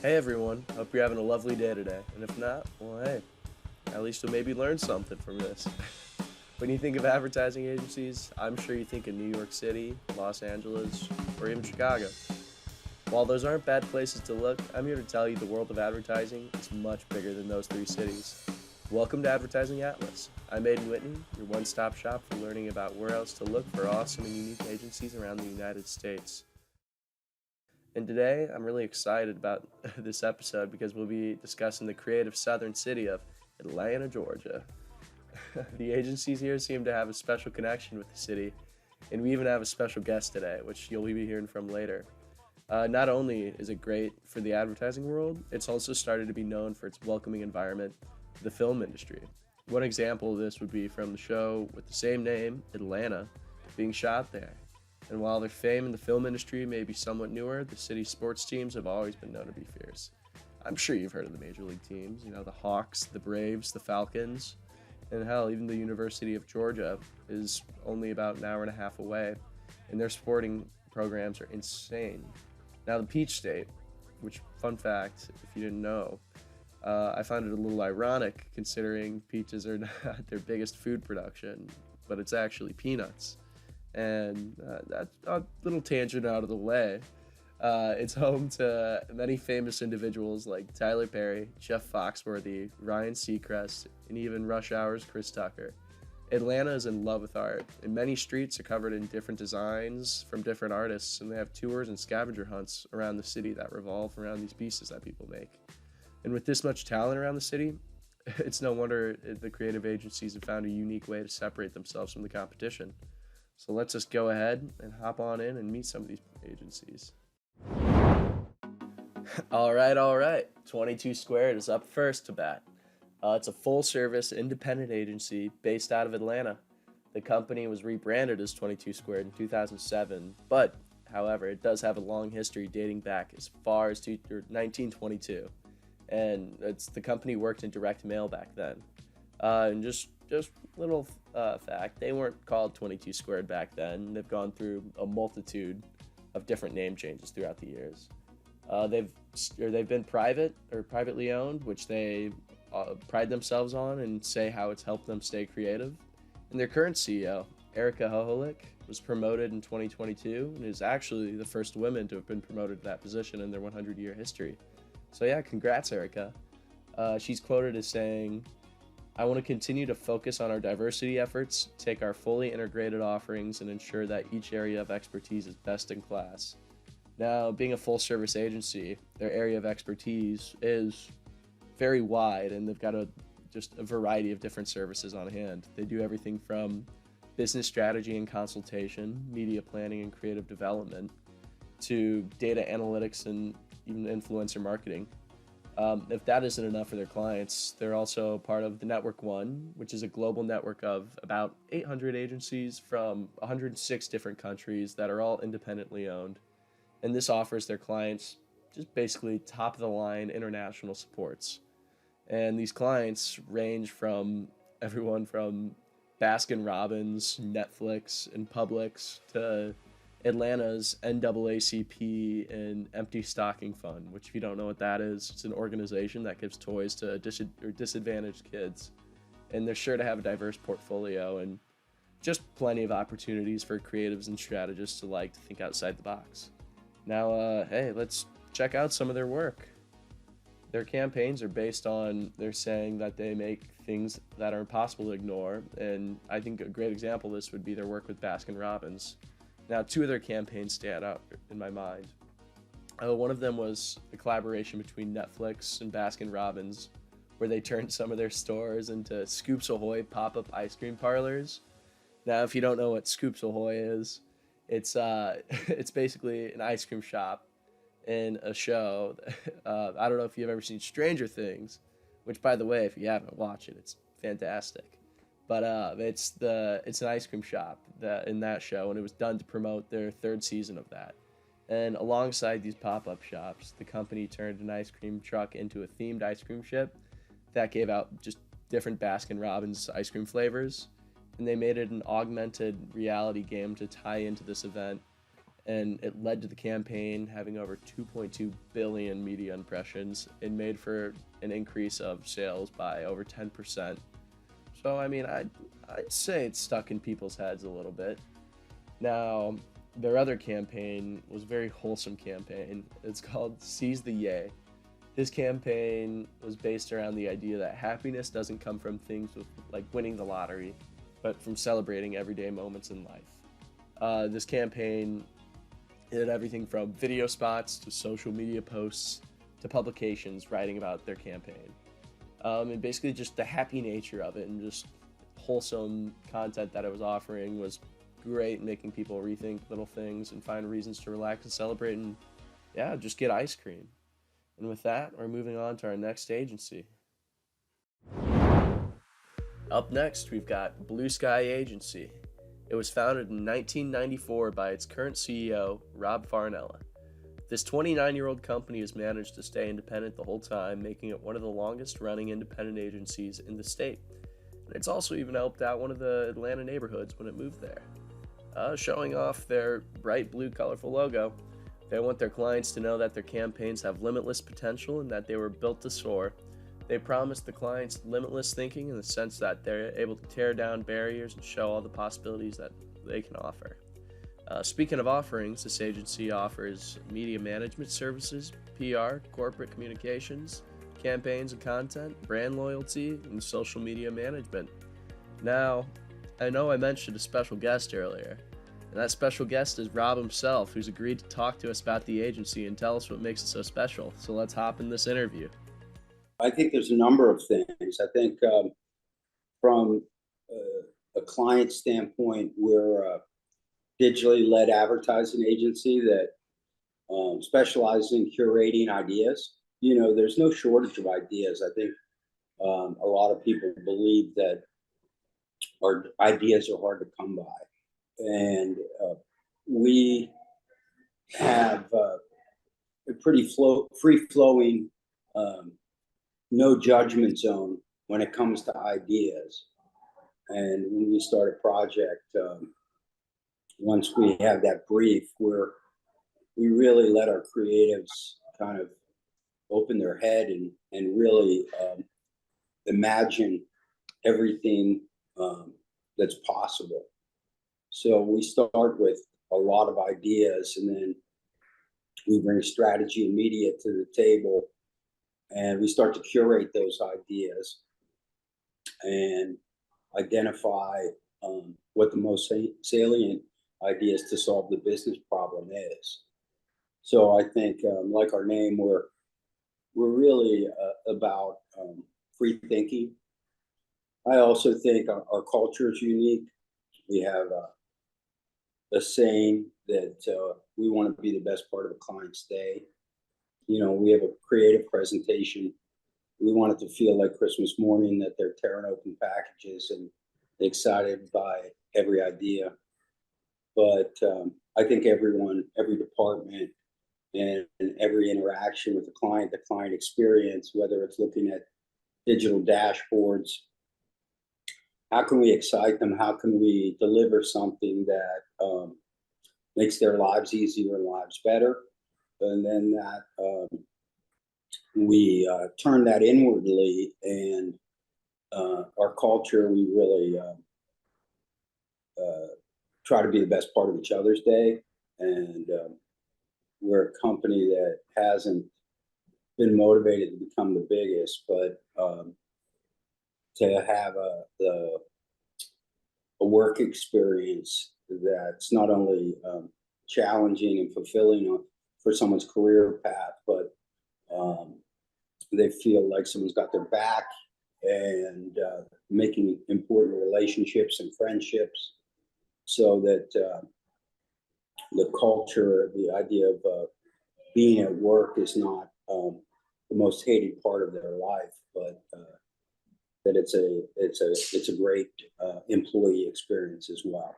Hey everyone, hope you're having a lovely day today. And if not, well, hey, at least you'll maybe learn something from this. When you think of advertising agencies, I'm sure you think of New York City, Los Angeles, or even Chicago. While those aren't bad places to look, I'm here to tell you the world of advertising is much bigger than those three cities. Welcome to Advertising Atlas. I'm Aidan Whitney, your one-stop shop for learning about where else to look for awesome and unique agencies around the United States. And today, I'm really excited about this episode because we'll be discussing the creative southern city of Atlanta, Georgia. The agencies here seem to have a special connection with the city, and we even have a special guest today, which you'll be hearing from later. Not only is it great for the advertising world, it's also started to be known for its welcoming environment, the film industry. One example of this would be from the show with the same name, Atlanta, being shot there. And while their fame in the film industry may be somewhat newer, the city's sports teams have always been known to be fierce. I'm sure you've heard of the major league teams, the Hawks, the Braves, the Falcons, and hell, even the University of Georgia is only about an hour and a half away, and their sporting programs are insane. Now, the Peach State, which, fun fact, if you didn't know, I found it a little ironic considering peaches are not their biggest food production, but it's actually peanuts. And that's a little tangent out of the way. It's home to many famous individuals like Tyler Perry, Jeff Foxworthy, Ryan Seacrest, and even Rush Hour's Chris Tucker. Atlanta is in love with art, and many streets are covered in different designs from different artists, and they have tours and scavenger hunts around the city that revolve around these pieces that people make. And with this much talent around the city, it's no wonder the creative agencies have found a unique way to separate themselves from the competition. So let's just go ahead and hop on in and meet some of these agencies. All right. 22 Squared is up first to bat. It's a full-service independent agency based out of Atlanta. The company was rebranded as 22 Squared in 2007, but, however, it does have a long history dating back as far as 1922. And the company worked in direct mail back then. And just little fact, they weren't called 22 Squared back then. They've gone through a multitude of different name changes throughout the years. They've been private or privately owned, which they pride themselves on and say how it's helped them stay creative. And their current CEO, Erica Hoholik, was promoted in 2022 and is actually the first woman to have been promoted to that position in their 100-year history. So yeah, congrats, Erica. She's quoted as saying, "I want to continue to focus on our diversity efforts, take our fully integrated offerings, and ensure that each area of expertise is best in class." Now, being a full-service agency, their area of expertise is very wide, and they've got just a variety of different services on hand. They do everything from business strategy and consultation, media planning and creative development, to data analytics and even influencer marketing. If that isn't enough for their clients, they're also part of the Network One, which is a global network of about 800 agencies from 106 different countries that are all independently owned. And this offers their clients just basically top-of-the-line international supports. And these clients range from everyone from Baskin-Robbins, Netflix, and Publix to Atlanta's NAACP and Empty Stocking Fund, which, if you don't know what that is, it's an organization that gives toys to disadvantaged kids. And they're sure to have a diverse portfolio and just plenty of opportunities for creatives and strategists to think outside the box. Now, hey, let's check out some of their work. Their campaigns are based on, they're saying that they make things that are impossible to ignore, and I think a great example of this would be their work with Baskin-Robbins. Now, two of their campaigns stand out in my mind. One of them was a collaboration between Netflix and Baskin-Robbins, where they turned some of their stores into Scoops Ahoy pop-up ice cream parlors. Now, if you don't know what Scoops Ahoy is, it's basically an ice cream shop in a show. I don't know if you've ever seen Stranger Things, which, by the way, if you haven't, watch it. It's fantastic. But it's an ice cream shop in that show, and it was done to promote their third season of that. And alongside these pop-up shops, the company turned an ice cream truck into a themed ice cream ship that gave out just different Baskin-Robbins ice cream flavors. And they made it an augmented reality game to tie into this event. and it led to the campaign having over 2.2 billion media impressions and made for an increase of sales by over 10%. So, I mean, I'd say it's stuck in people's heads a little bit. Now, their other campaign was a very wholesome campaign. It's called Seize the Yay. This campaign was based around the idea that happiness doesn't come from things like winning the lottery, but from celebrating everyday moments in life. This campaign did everything from video spots to social media posts to publications writing about their campaign. And basically, just the happy nature of it and just wholesome content that it was offering was great, making people rethink little things and find reasons to relax and celebrate and, yeah, just get ice cream. And with that, we're moving on to our next agency. Up next, we've got Blue Sky Agency. It was founded in 1994 by its current CEO, Rob Farnella. This 29-year-old company has managed to stay independent the whole time, making it one of the longest-running independent agencies in the state. And it's also even helped out one of the Atlanta neighborhoods when it moved there. Showing off their bright blue, colorful logo, they want their clients to know that their campaigns have limitless potential and that they were built to soar. They promise the clients limitless thinking in the sense that they're able to tear down barriers and show all the possibilities that they can offer. Speaking of offerings, this agency offers media management services, PR, corporate communications, campaigns and content, brand loyalty, and social media management. Now, I know I mentioned a special guest earlier, and that special guest is Rob himself, who's agreed to talk to us about the agency and tell us what makes it so special. So let's hop in this interview. I think there's a number of things. I think from a client standpoint, we're a digitally led advertising agency that specializes in curating ideas. You know, there's no shortage of ideas. I think a lot of people believe that our ideas are hard to come by. And we have a pretty free-flowing, no judgment zone when it comes to ideas. And when we start a project, once we have that brief, we really let our creatives kind of open their head and really imagine everything that's possible. So we start with a lot of ideas, and then we bring strategy and media to the table, and we start to curate those ideas and identify what the most salient ideas to solve the business problem is. So I think, like our name, we're really about free thinking. I also think our culture is unique. We have a saying that we want to be the best part of a client's day. You know, we have a creative presentation. We want it to feel like Christmas morning, that they're tearing open packages and excited by every idea. But I think everyone, every department, and every interaction with the client experience, whether it's looking at digital dashboards, how can we excite them? How can we deliver something that makes their lives easier and lives better? And then that we turn that inwardly, and our culture, we really try to be the best part of each other's day. And we're a company that hasn't been motivated to become the biggest, but to have a work experience that's not only challenging and fulfilling for someone's career path, but they feel like someone's got their back, and making important relationships and friendships, so that the culture, the idea of being at work is not the most hated part of their life, but that it's a great employee experience as well.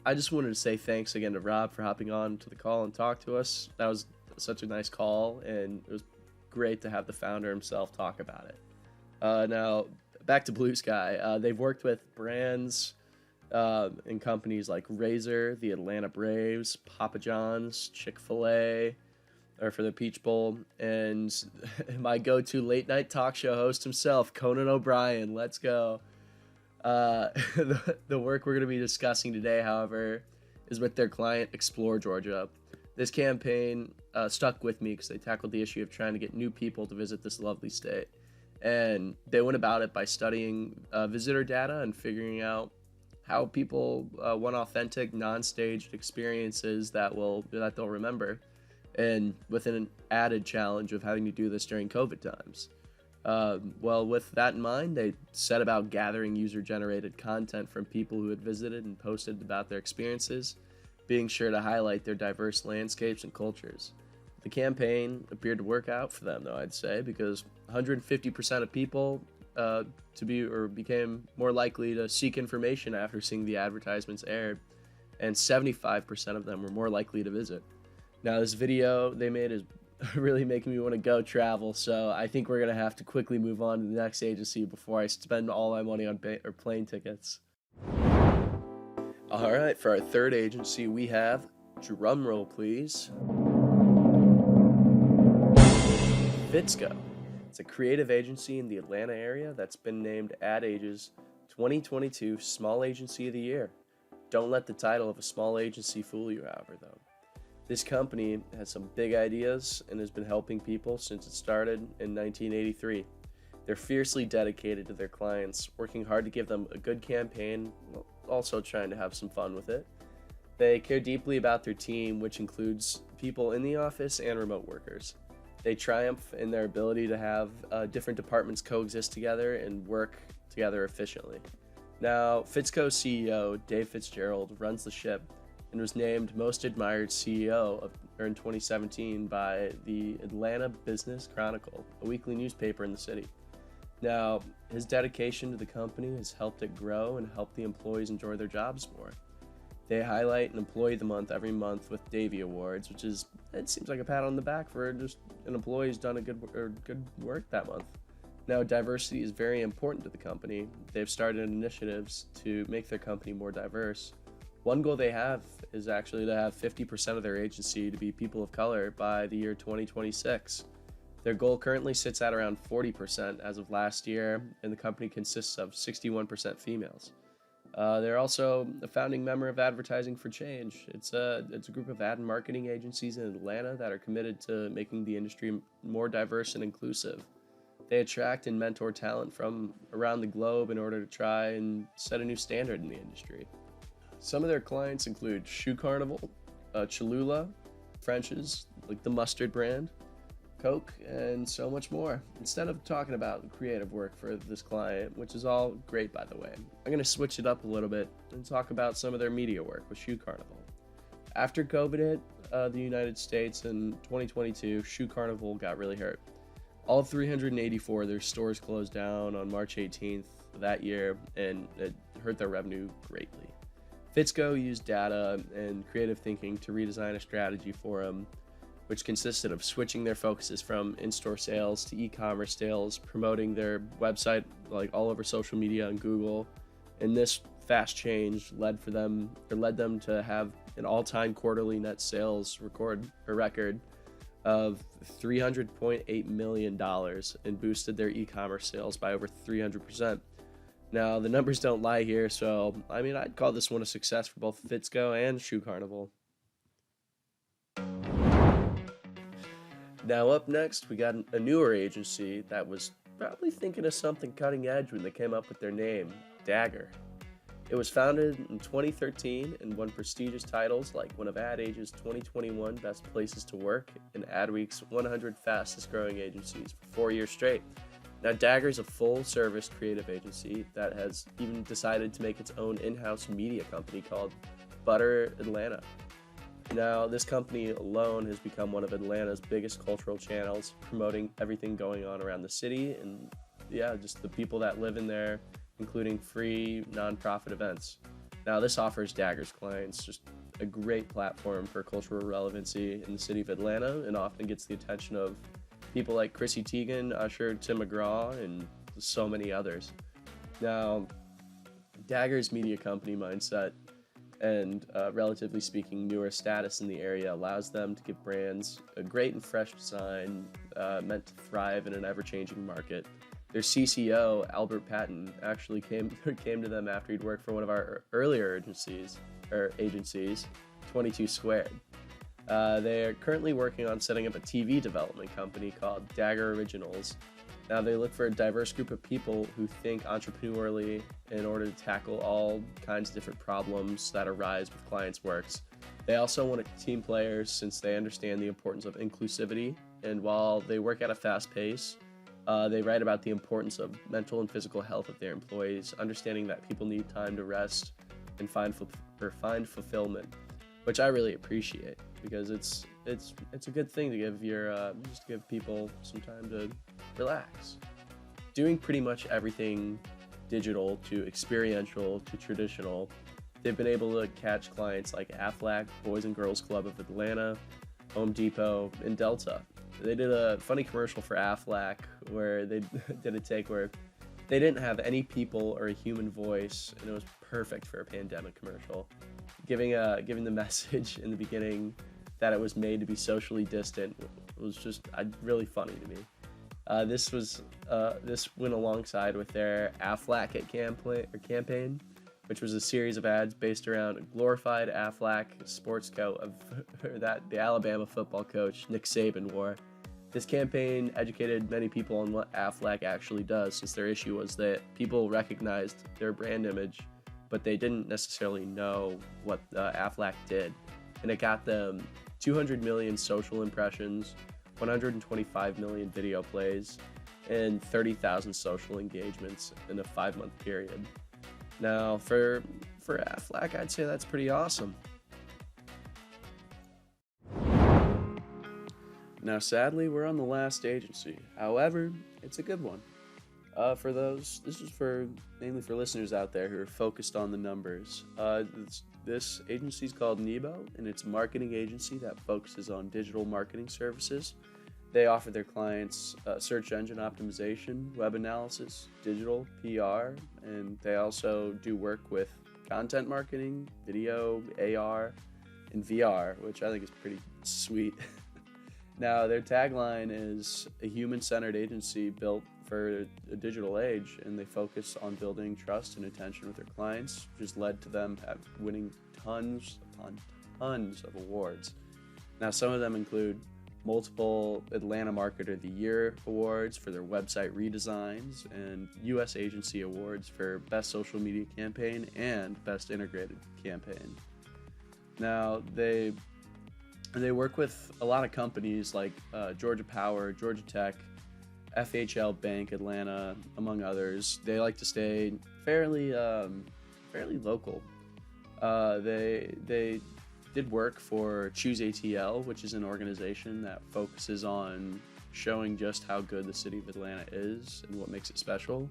I just wanted to say thanks again to Rob for hopping on to the call and talk to us. That was such a nice call, and it was great to have the founder himself talk about it. Now, back to Blue Sky. They've worked with brands in companies like Razor, the Atlanta Braves, Papa John's, Chick-fil-A, or for the Peach Bowl, and my go-to late night talk show host himself, Conan O'Brien. Let's go. The work we're going to be discussing today, however, is with their client, Explore Georgia. This campaign stuck with me because they tackled the issue of trying to get new people to visit this lovely state. And they went about it by studying visitor data and figuring out how people want authentic, non-staged experiences that they'll remember, and with an added challenge of having to do this during COVID times. Well, with that in mind, they set about gathering user-generated content from people who had visited and posted about their experiences, being sure to highlight their diverse landscapes and cultures. The campaign appeared to work out for them, though, I'd say, because 150% of people became more likely to seek information after seeing the advertisements aired, and 75% of them were more likely to visit. Now, this video they made is really making me want to go travel, so I think we're going to have to quickly move on to the next agency before I spend all my money on plane tickets. All right, for our third agency, we have, drumroll please, Fitzco. It's a creative agency in the Atlanta area that's been named Ad Age's 2022 Small Agency of the Year. Don't let the title of a small agency fool you, however, though. This company has some big ideas and has been helping people since it started in 1983. They're fiercely dedicated to their clients, working hard to give them a good campaign, while also trying to have some fun with it. They care deeply about their team, which includes people in the office and remote workers. They triumph in their ability to have different departments coexist together and work together efficiently. Now, Fitzco's CEO, Dave Fitzgerald, runs the ship and was named Most Admired CEO in 2017 by the Atlanta Business Chronicle, a weekly newspaper in the city. Now, his dedication to the company has helped it grow and help the employees enjoy their jobs more. They highlight an Employee of the Month every month with Davy Awards, it seems like a pat on the back for just an employee who's done good work that month. Now, diversity is very important to the company. They've started initiatives to make their company more diverse. One goal they have is actually to have 50% of their agency to be people of color by the year 2026. Their goal currently sits at around 40% as of last year, and the company consists of 61% females. They're also a founding member of Advertising for Change. It's a group of ad and marketing agencies in Atlanta that are committed to making the industry more diverse and inclusive. They attract and mentor talent from around the globe in order to try and set a new standard in the industry. Some of their clients include Shoe Carnival, Cholula, French's, like the mustard brand, Coke, and so much more. Instead of talking about creative work for this client, which is all great by the way, I'm going to switch it up a little bit and talk about some of their media work with Shoe Carnival. After COVID hit the United States in 2022, Shoe Carnival got really hurt. All 384 of their stores closed down on March 18th of that year, and it hurt their revenue greatly. Fitzco used data and creative thinking to redesign a strategy for them, which consisted of switching their focuses from in-store sales to e-commerce sales, promoting their website like all over social media and Google. And this fast change led them to have an all-time quarterly net sales record of $300.8 million and boosted their e-commerce sales by over 300%. Now, the numbers don't lie here, so I'd call this one a success for both Fitzco and Shoe Carnival. Now up next, we got a newer agency that was probably thinking of something cutting edge when they came up with their name, Dagger. It was founded in 2013 and won prestigious titles like one of Ad Age's 2021 Best Places to Work and Adweek's 100 Fastest Growing Agencies for 4 years straight. Now, Dagger is a full-service creative agency that has even decided to make its own in-house media company called Butter Atlanta. Now, this company alone has become one of Atlanta's biggest cultural channels, promoting everything going on around the city and, just the people that live in there, including free nonprofit events. Now, this offers Dagger's clients just a great platform for cultural relevancy in the city of Atlanta and often gets the attention of people like Chrissy Teigen, Usher, Tim McGraw, and so many others. Now, Dagger's media company mindset and, relatively speaking, newer status in the area allows them to give brands a great and fresh design meant to thrive in an ever-changing market. Their CCO, Albert Patton, actually came to them after he'd worked for one of our earlier agencies, 22 Squared. They are currently working on setting up a TV development company called Dagger Originals. Now, they look for a diverse group of people who think entrepreneurially in order to tackle all kinds of different problems that arise with clients' works. They also want team players since they understand the importance of inclusivity, and while they work at a fast pace, they write about the importance of mental and physical health of their employees, understanding that people need time to rest and find fulfillment, which I really appreciate because it's a good thing to give just give people some time to relax. Doing pretty much everything digital to experiential to traditional, they've been able to catch clients like Aflac, Boys and Girls Club of Atlanta, Home Depot, and Delta. They did a funny commercial for Aflac where they did a take where they didn't have any people or a human voice, and it was perfect for a pandemic commercial, giving the message in the beginning that it was made to be socially distant was just really funny to me. This went alongside with their Aflac It campaign, which was a series of ads based around a glorified Aflac sports coat of that the Alabama football coach Nick Saban wore. This campaign educated many people on what Aflac actually does, since their issue was that people recognized their brand image, but they didn't necessarily know what Aflac did. And it got them 200 million social impressions, 125 million video plays, and 30,000 social engagements in a 5-month period. Now, for Aflac, I'd say that's pretty awesome. Now, sadly, we're on the last agency. However, it's a good one. This is mainly for listeners out there who are focused on the numbers. This agency is called Nebo, and it's a marketing agency that focuses on digital marketing services. They offer their clients search engine optimization, web analysis, digital PR, and they also do work with content marketing, video, AR, and VR, which I think is pretty sweet. Now, their tagline is a human-centered agency built for a digital age, and they focus on building trust and attention with their clients, which has led to them winning tons upon tons of awards. Now, some of them include multiple Atlanta Marketer of the Year awards for their website redesigns and U.S. Agency Awards for Best Social Media Campaign and Best Integrated Campaign. Now, they work with a lot of companies like Georgia Power, Georgia Tech, FHL Bank Atlanta, among others. They like to stay fairly local. They did work for Choose ATL, which is an organization that focuses on showing just how good the city of Atlanta is and what makes it special.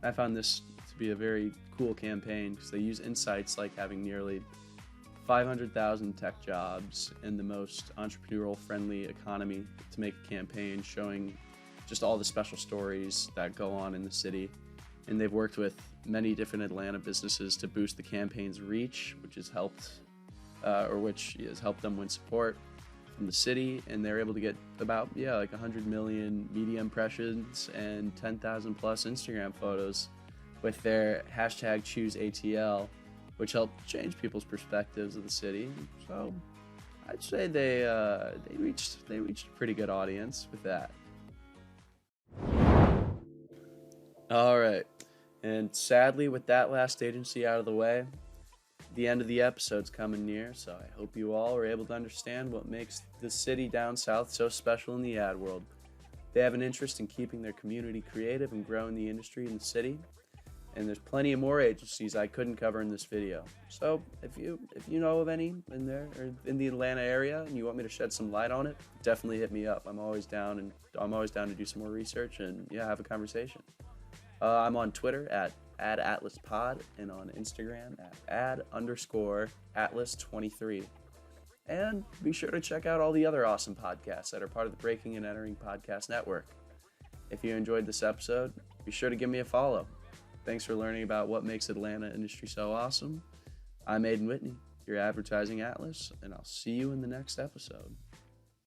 I found this to be a very cool campaign because they use insights like having nearly 500,000 tech jobs in the most entrepreneurial friendly economy to make a campaign showing just all the special stories that go on in the city. And they've worked with many different Atlanta businesses to boost the campaign's reach, which has helped them win support from the city. And they're able to get about 100 million media impressions and 10,000 plus Instagram photos with their hashtag #ChooseATL, which helped change people's perspectives of the city. So I'd say they reached a pretty good audience with that. All right, and sadly, with that last agency out of the way, the end of the episode's coming near, so I hope you all are able to understand what makes the city down south so special in the ad world. They have an interest in keeping their community creative and growing the industry in the city, and there's plenty of more agencies I couldn't cover in this video. So if you know of any in there or in the Atlanta area and you want me to shed some light on it, definitely hit me up. I'm always down to do some more research and have a conversation. I'm on Twitter at @AtlasPod and on Instagram at @@Atlas23. And be sure to check out all the other awesome podcasts that are part of the Breaking and Entering Podcast Network. If you enjoyed this episode, be sure to give me a follow. Thanks for learning about what makes Atlanta industry so awesome. I'm Aidan Whitney, your advertising atlas, and I'll see you in the next episode.